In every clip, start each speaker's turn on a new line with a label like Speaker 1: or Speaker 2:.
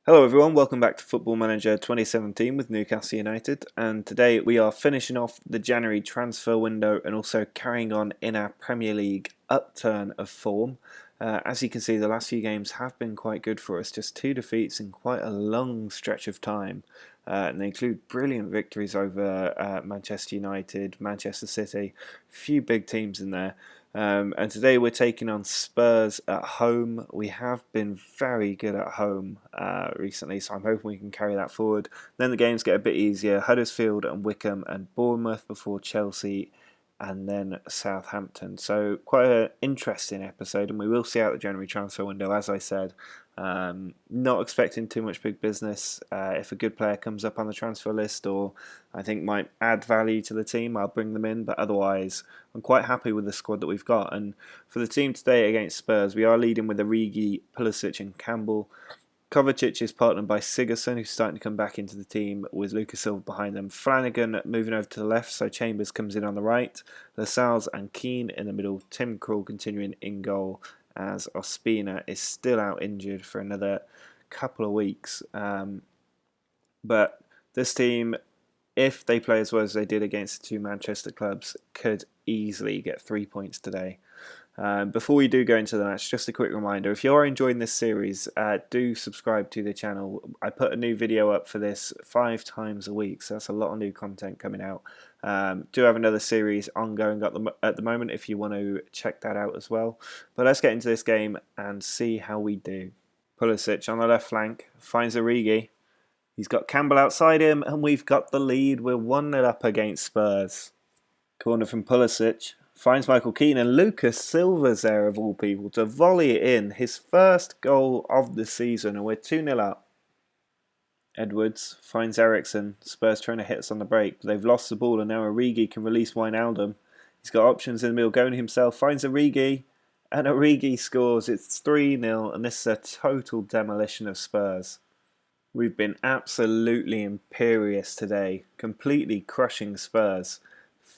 Speaker 1: Hello everyone, welcome back to Football Manager 2017 with Newcastle United, and today we are finishing off the January transfer window and also carrying on in our Premier League upturn of form. As you can see, the last few games have been quite good for us, just 2 defeats in quite a long stretch of time, and they include brilliant victories over Manchester United, Manchester City, a few big teams in there. And today we're taking on Spurs at home. We have been very good at home recently, so I'm hoping we can carry that forward. Then the games get a bit easier. Huddersfield and Wickham and Bournemouth before Chelsea and then Southampton. So quite an interesting episode, and we will see out the January transfer window, as I said. Not expecting too much big business. If a good player comes up on the transfer list or I think might add value to the team, I'll bring them in. But otherwise, I'm quite happy with the squad that we've got. And for the team today against Spurs, we are leading with Origi, Pulisic and Campbell. Kovacic is partnered by Sigurdsson, who's starting to come back into the team with Lucas Silva behind them. Flanagan moving over to the left, so Chambers comes in on the right. Lascelles and Keane in the middle. Tim Krul continuing in goal, as Ospina is still out injured for another couple of weeks. But this team, if they play as well as they did against the two Manchester clubs, could easily get 3 points today. Before we do go into the match, just a quick reminder, if you're enjoying this series, do subscribe to the channel. I put a new video up for this 5 times a week, so that's a lot of new content coming out. Do have another series ongoing at the moment if you want to check that out as well. But let's get into this game and see how we do. Pulisic on the left flank, finds Origi. He's got Campbell outside him, and we've got the lead. We're 1-0 up against Spurs. Corner from Pulisic. Finds Michael Keane, and Lucas Silva's there of all people to volley it in. His first goal of the season, and we're 2-0 up. Edwards finds Eriksson. Spurs trying to hit us on the break, but they've lost the ball, and now Origi can release Wijnaldum. He's got options in the middle, going himself, finds Origi, and Origi scores. It's 3-0, and this is a total demolition of Spurs. We've been absolutely imperious today, completely crushing Spurs.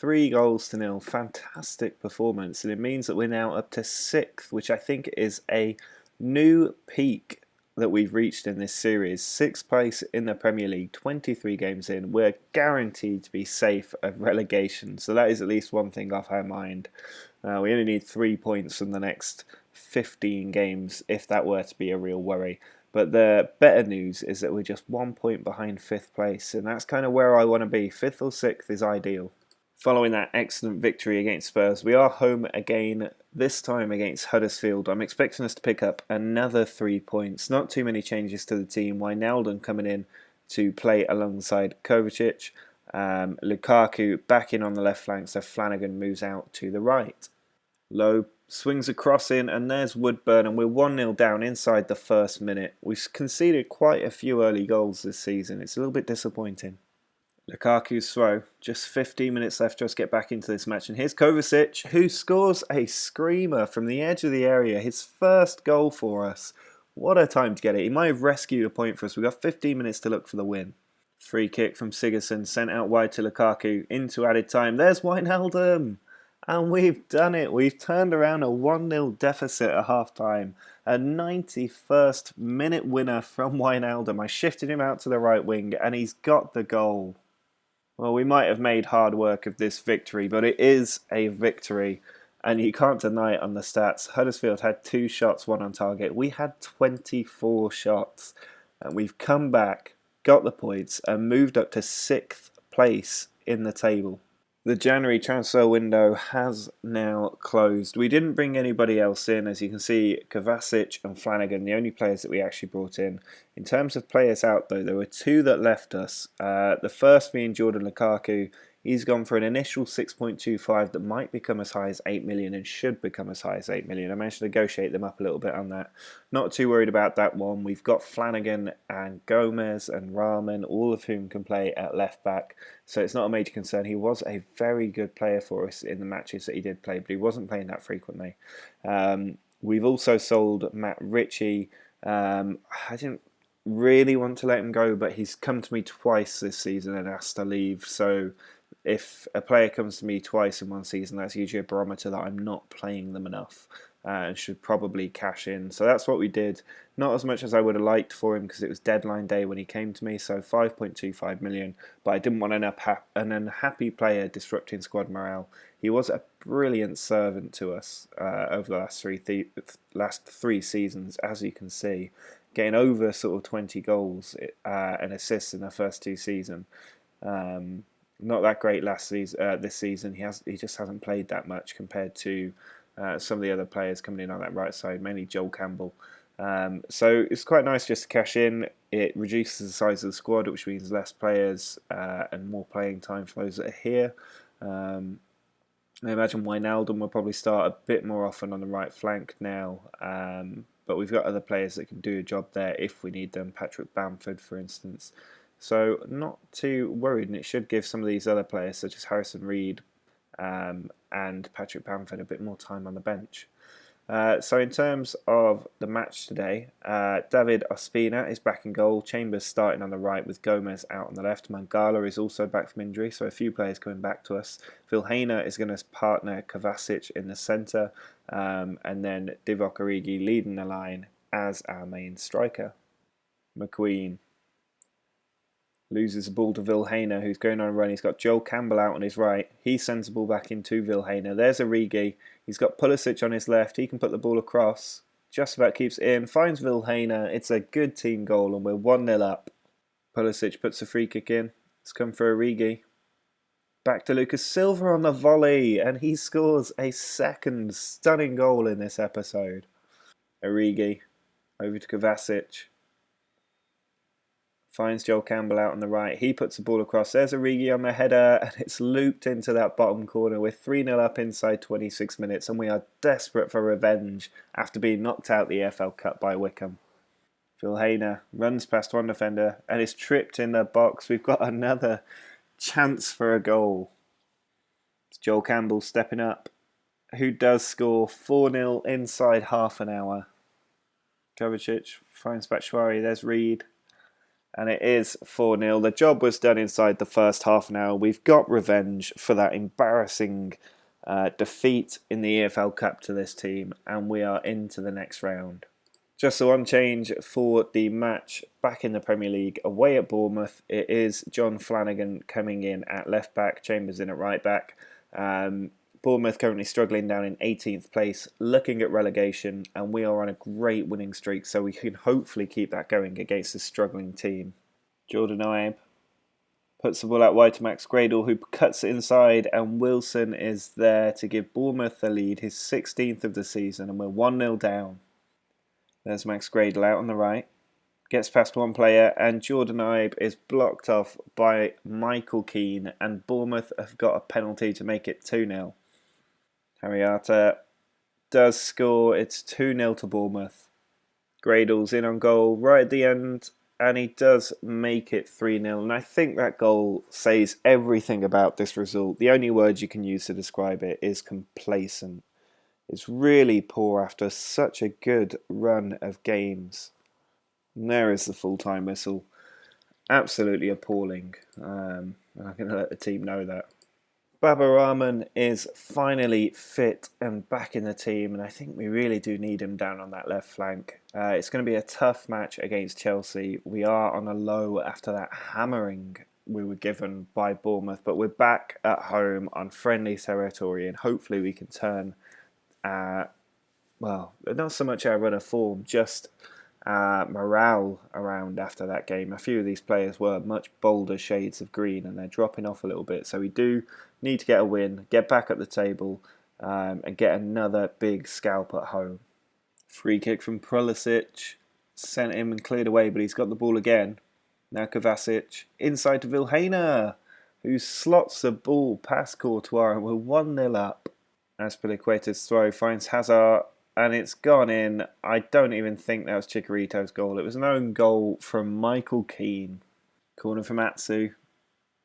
Speaker 1: 3-0, fantastic performance, and it means that we're now up to 6th, which I think is a new peak that we've reached in this series. 6th place in the Premier League, 23 games in. We're guaranteed to be safe of relegation, so that is at least one thing off our mind. We only need 3 points from the next 15 games if that were to be a real worry. But the better news is that we're just 1 point behind 5th place, and that's kind of where I want to be. 5th or 6th is ideal. Following that excellent victory against Spurs, we are home again, this time against Huddersfield. I'm expecting us to pick up another 3 points. Not too many changes to the team. Wijnaldum coming in to play alongside Kovacic. Lukaku back in on the left flank, so Flanagan moves out to the right. Lowe swings a cross in, and there's Woodburn, and we're 1-0 down inside the first minute. We've conceded quite a few early goals this season. It's a little bit disappointing. Lukaku's throw, just 15 minutes left to us get back into this match, and here's Kovacic, who scores a screamer from the edge of the area, his first goal for us. What a time to get it. He might have rescued a point for us. We've got 15 minutes to look for the win. Free kick from Sigurdsson, sent out wide to Lukaku, into added time. There's Wijnaldum! And we've done it. We've turned around a 1-0 deficit at half-time. A 91st minute winner from Wijnaldum. I shifted him out to the right wing, and he's got the goal. Well, we might have made hard work of this victory, but it is a victory, and you can't deny it on the stats. Huddersfield had 2 shots, 1 on target. We had 24 shots, and we've come back, got the points, and moved up to 6th place in the table. The January transfer window has now closed. We didn't bring anybody else in. As you can see, Kovacic and Flanagan, the only players that we actually brought in. In terms of players out, though, there were 2 that left us. The first being Jordan Lukaku. He's gone for an initial 6.25 that might become as high as 8 million and should become as high as 8 million. I managed to negotiate them up a little bit on that. Not too worried about that one. We've got Flanagan and Gomez and Rahman, all of whom can play at left back. So it's not a major concern. He was a very good player for us in the matches that he did play, but he wasn't playing that frequently. We've also sold Matt Ritchie. I didn't really want to let him go, but he's come to me twice this season and asked to leave. So if a player comes to me twice in one season, that's usually a barometer that I'm not playing them enough. and should probably cash in. So that's what we did. Not as much as I would have liked for him because it was deadline day when he came to me, so 5.25 million. But I didn't want an unhappy player disrupting squad morale. He was a brilliant servant to us over the last three seasons, as you can see, getting over sort of 20 goals and assists in the first two seasons. Not that great last season. This season, he just hasn't played that much compared to some of the other players coming in on that right side, mainly Joel Campbell. So it's quite nice just to cash in. It reduces the size of the squad, which means less players and more playing time for those that are here. I imagine Wijnaldum will probably start a bit more often on the right flank now, but we've got other players that can do a job there if we need them. Patrick Bamford, for instance. So not too worried, and it should give some of these other players, such as Harrison Reed and Patrick Bamford, a bit more time on the bench. So in terms of the match today, David Ospina is back in goal. Chambers starting on the right with Gomez out on the left. Mangala is also back from injury, so a few players coming back to us. Vilhena is going to partner Kovacic in the centre, and then Divock Origi leading the line as our main striker. McQueen loses the ball to Vilhena, who's going on a run. He's got Joel Campbell out on his right. He sends the ball back into Vilhena. There's Origi. He's got Pulisic on his left. He can put the ball across. Just about keeps it in. Finds Vilhena. It's a good team goal, and we're 1-0 up. Pulisic puts a free kick in. It's come for Origi. Back to Lucas Silva on the volley, and he scores a second stunning goal in this episode. Origi over to Kovacic. Finds Joel Campbell out on the right. He puts the ball across. There's Origi on the header, and it's looped into that bottom corner. We're 3-0 up inside 26 minutes, and we are desperate for revenge after being knocked out the EFL Cup by Wickham. Vilhena runs past one defender and is tripped in the box. We've got another chance for a goal. It's Joel Campbell stepping up, who does score 4-0 inside half an hour. Kovacic finds Batshuayi. There's Reed. And it is 4-0. The job was done inside the first half an hour. We've got revenge for that embarrassing defeat in the EFL Cup to this team, and we are into the next round. Just the one change for the match back in the Premier League away at Bournemouth. It is John Flanagan coming in at left back, Chambers in at right back. Bournemouth currently struggling down in 18th place, looking at relegation, and we are on a great winning streak, so we can hopefully keep that going against a struggling team. Jordan Ibe puts the ball out wide to Max Gradel, who cuts it inside, and Wilson is there to give Bournemouth the lead, his 16th of the season, and we're 1-0 down. There's Max Gradel out on the right. Gets past one player, and Jordan Ibe is blocked off by Michael Keane, and Bournemouth have got a penalty to make it 2-0. Harriata does score. It's 2-0 to Bournemouth. Gradel's in on goal right at the end, and he does make it 3-0. And I think that goal says everything about this result. The only word you can use to describe it is complacent. It's really poor after such a good run of games. And there is the full-time whistle. Absolutely appalling. And I'm going to let the team know that. Baba Rahman is finally fit and back in the team, and I think we really do need him down on that left flank. It's going to be a tough match against Chelsea. We are on a low after that hammering we were given by Bournemouth, but we're back at home on friendly territory, and hopefully we can turn, well, not so much our run of form, just morale around after that game. A few of these players were much bolder shades of green, and they're dropping off a little bit, so we do need to get a win, get back at the table, and get another big scalp at home. Free kick from Pulisic, sent him and cleared away, but he's got the ball again. Now Kovacic, inside to Vilhena, who slots the ball past Courtois, and we're 1-0 up. Azpilicueta's throw finds Hazard, and it's gone in. I don't even think that was Chicharito's goal. It was an own goal from Michael Keane. Corner from Atsu.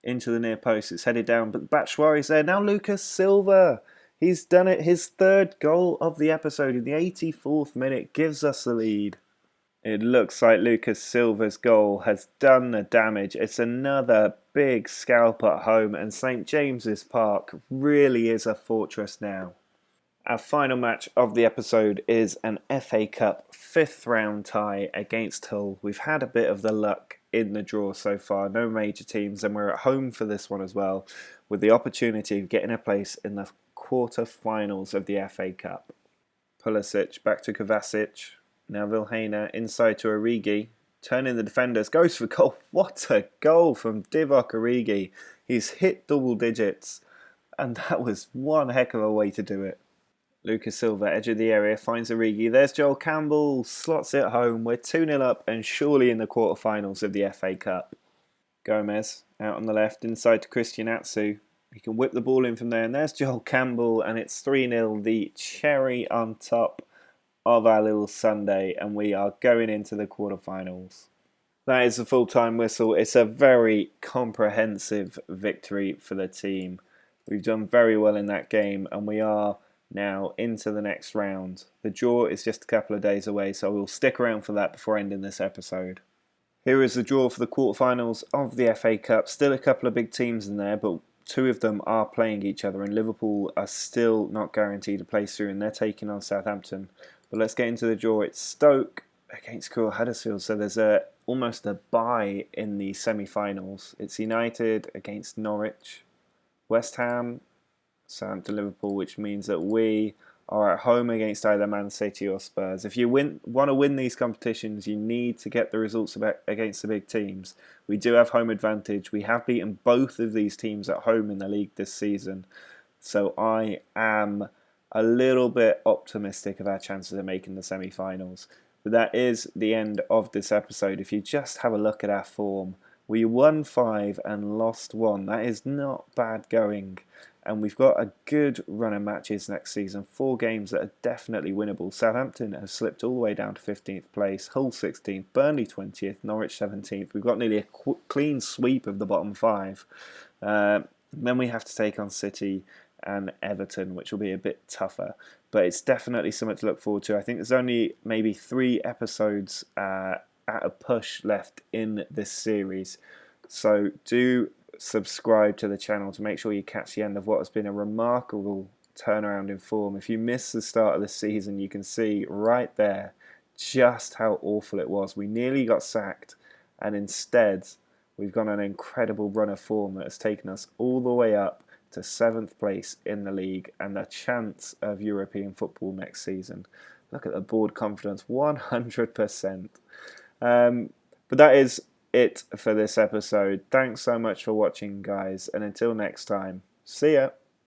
Speaker 1: Into the near post. It's headed down, but Batshuayi's there. Now Lucas Silva. He's done it. His third goal of the episode in the 84th minute gives us the lead. It looks like Lucas Silva's goal has done the damage. It's another big scalp at home, and St James's Park really is a fortress now. Our final match of the episode is an FA Cup 5th round tie against Hull. We've had a bit of the luck in the draw so far, no major teams, and we're at home for this one as well, with the opportunity of getting a place in the quarter-finals of the FA Cup. Pulisic back to Kovacic, now Vilhena inside to Origi, turning the defenders, goes for goal. What a goal from Divock Origi. He's hit double digits, and that was one heck of a way to do it. Lucas Silva, edge of the area, finds Origi. There's Joel Campbell, slots it home. We're 2-0 up and surely in the quarterfinals of the FA Cup. Gomez, out on the left, inside to Christian Atsu. He can whip the ball in from there. And there's Joel Campbell, and it's 3-0, the cherry on top of our little Sunday. And we are going into the quarterfinals. That is the full-time whistle. It's a very comprehensive victory for the team. We've done very well in that game, and we are now into the next round. The draw is just a couple of days away, so we'll stick around for that before ending this episode. Here is the draw for the quarterfinals of the FA Cup. Still a couple of big teams in there, but two of them are playing each other, and Liverpool are still not guaranteed a place through, and they're taking on Southampton. But let's get into the draw. It's Stoke against Crewe Huddersfield, so there's almost a bye in the semi-finals. It's United against Norwich, West Ham, Southampton, Liverpool, which means that we are at home against either Man City or Spurs. If you want to win these competitions, you need to get the results against the big teams. We do have home advantage. We have beaten both of these teams at home in the league this season. So I am a little bit optimistic of our chances of making the semi-finals. But that is the end of this episode. If you just have a look at our form, we won 5 and lost 1. That is not bad going. And we've got a good run of matches next season. 4 games that are definitely winnable. Southampton have slipped all the way down to 15th place. Hull 16th. Burnley 20th. Norwich 17th. We've got nearly a clean sweep of the bottom 5. Then we have to take on City and Everton, which will be a bit tougher. But it's definitely something to look forward to. I think there's only maybe 3 episodes at a push left in this series. So do subscribe to the channel to make sure you catch the end of what has been a remarkable turnaround in form. If you missed the start of the season, you can see right there just how awful it was. We nearly got sacked, and instead we've got an incredible run of form that has taken us all the way up to 7th place in the league and a chance of European football next season. Look at the board confidence, 100%. But that is it for this episode. Thanks so much for watching, guys, and until next time, see ya.